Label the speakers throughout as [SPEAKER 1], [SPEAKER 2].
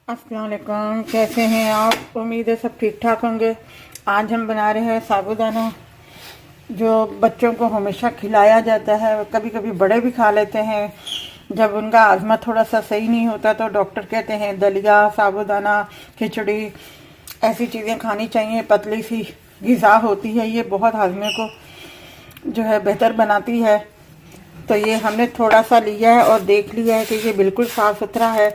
[SPEAKER 1] अस्सलाम वालेकुम, कैसे हैं आप? उम्मीद है सब ठीक ठाक होंगे। आज हम बना रहे हैं साबूदाना, जो बच्चों को हमेशा खिलाया जाता है, कभी कभी बड़े भी खा लेते हैं। जब उनका आज़मा थोड़ा सा सही नहीं होता तो डॉक्टर कहते हैं दलिया, साबूदाना, खिचड़ी ऐसी चीज़ें खानी चाहिए। पतली सी ग़िज़ा होती है, ये बहुत हाजमे को जो है बेहतर बनाती है। तो ये हमने थोड़ा सा लिया है और देख लिया है कि ये बिल्कुल साफ़ सुथरा है,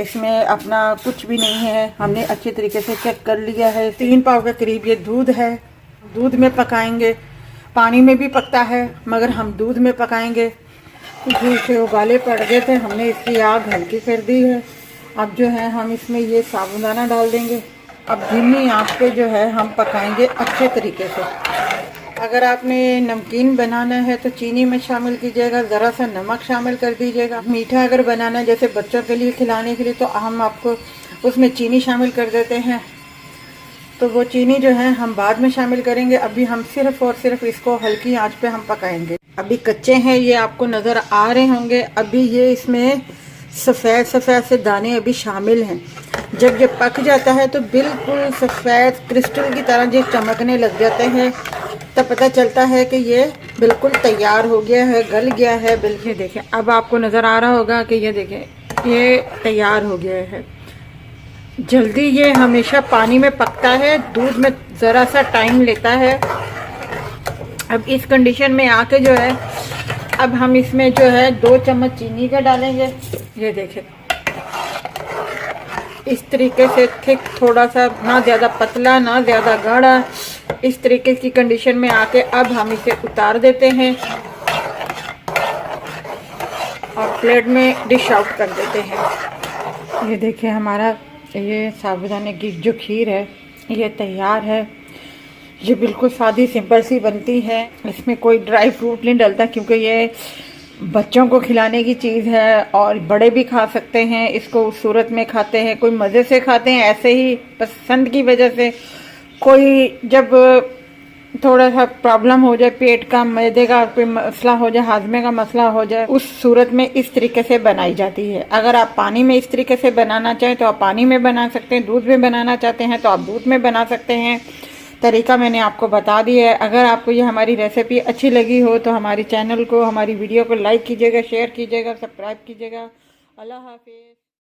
[SPEAKER 1] इसमें अपना कुछ भी नहीं है। हमने अच्छे तरीके से चेक कर लिया है। 3 पाव के करीब ये दूध है। दूध में पकाएंगे, पानी में भी पकता है मगर हम दूध में पकाएंगे। घी से उबाले पड़ गए थे, हमने इसकी आग हल्की कर दी है। अब जो है हम इसमें ये साबूदाना डाल देंगे। अब धीमी आंच पे जो है हम पकाएंगे अच्छे तरीके से। अगर आपने नमकीन बनाना है तो चीनी में शामिल कीजिएगा, ज़रा सा नमक शामिल कर दीजिएगा। मीठा अगर बनाना है जैसे बच्चों के लिए खिलाने के लिए तो हम आपको उसमें चीनी शामिल कर देते हैं, तो वो चीनी जो है हम बाद में शामिल करेंगे। अभी हम सिर्फ़ और सिर्फ इसको हल्की आंच पे हम पकाएंगे। अभी कच्चे हैं, ये आपको नज़र आ रहे होंगे। अभी ये इसमें सफ़ेद सफ़ेद से दाने अभी शामिल हैं। जब ये पक जाता है तो बिल्कुल सफ़ेद क्रिस्टल की तरह जो चमकने लग जाते हैं, तब पता चलता है कि ये बिल्कुल तैयार हो गया है, गल गया है। बिल्कुल देखें, अब आपको नज़र आ रहा होगा कि ये देखें ये तैयार हो गया है। जल्दी ये हमेशा पानी में पकता है, दूध में ज़रा सा टाइम लेता है। अब इस कंडीशन में आके जो है अब हम इसमें जो है 2 चम्मच चीनी का डालेंगे। ये देखें इस तरीके से थिक, थोड़ा सा ना ज़्यादा पतला ना ज़्यादा गाढ़ा, इस तरीके की कंडीशन में आके अब हम इसे उतार देते हैं और प्लेट में डिश आउट कर देते हैं। ये देखिए हमारा ये साबूदाने की जो खीर है ये तैयार है। ये बिल्कुल सादी सिंपल सी बनती है, इसमें कोई ड्राई फ्रूट नहीं डलता क्योंकि ये बच्चों को खिलाने की चीज़ है और बड़े भी खा सकते हैं। इसको उस सूरत में खाते हैं, कोई मज़े से खाते हैं, ऐसे ही पसंद की वजह से। कोई जब थोड़ा सा प्रॉब्लम हो जाए, पेट का, मैदे का कोई मसला हो जाए, हाजमे का मसला हो जाए, उस सूरत में इस तरीके से बनाई जाती है। अगर आप पानी में इस तरीके से बनाना चाहें तो आप पानी में बना सकते हैं, दूध में बनाना चाहते हैं तो आप दूध में बना सकते हैं। तरीका मैंने आपको बता दिया है। अगर आपको ये हमारी रेसिपी अच्छी लगी हो तो हमारी चैनल को, हमारी वीडियो को लाइक कीजिएगा, शेयर कीजिएगा, सब्सक्राइब कीजिएगा। अल्लाह हाफिज़।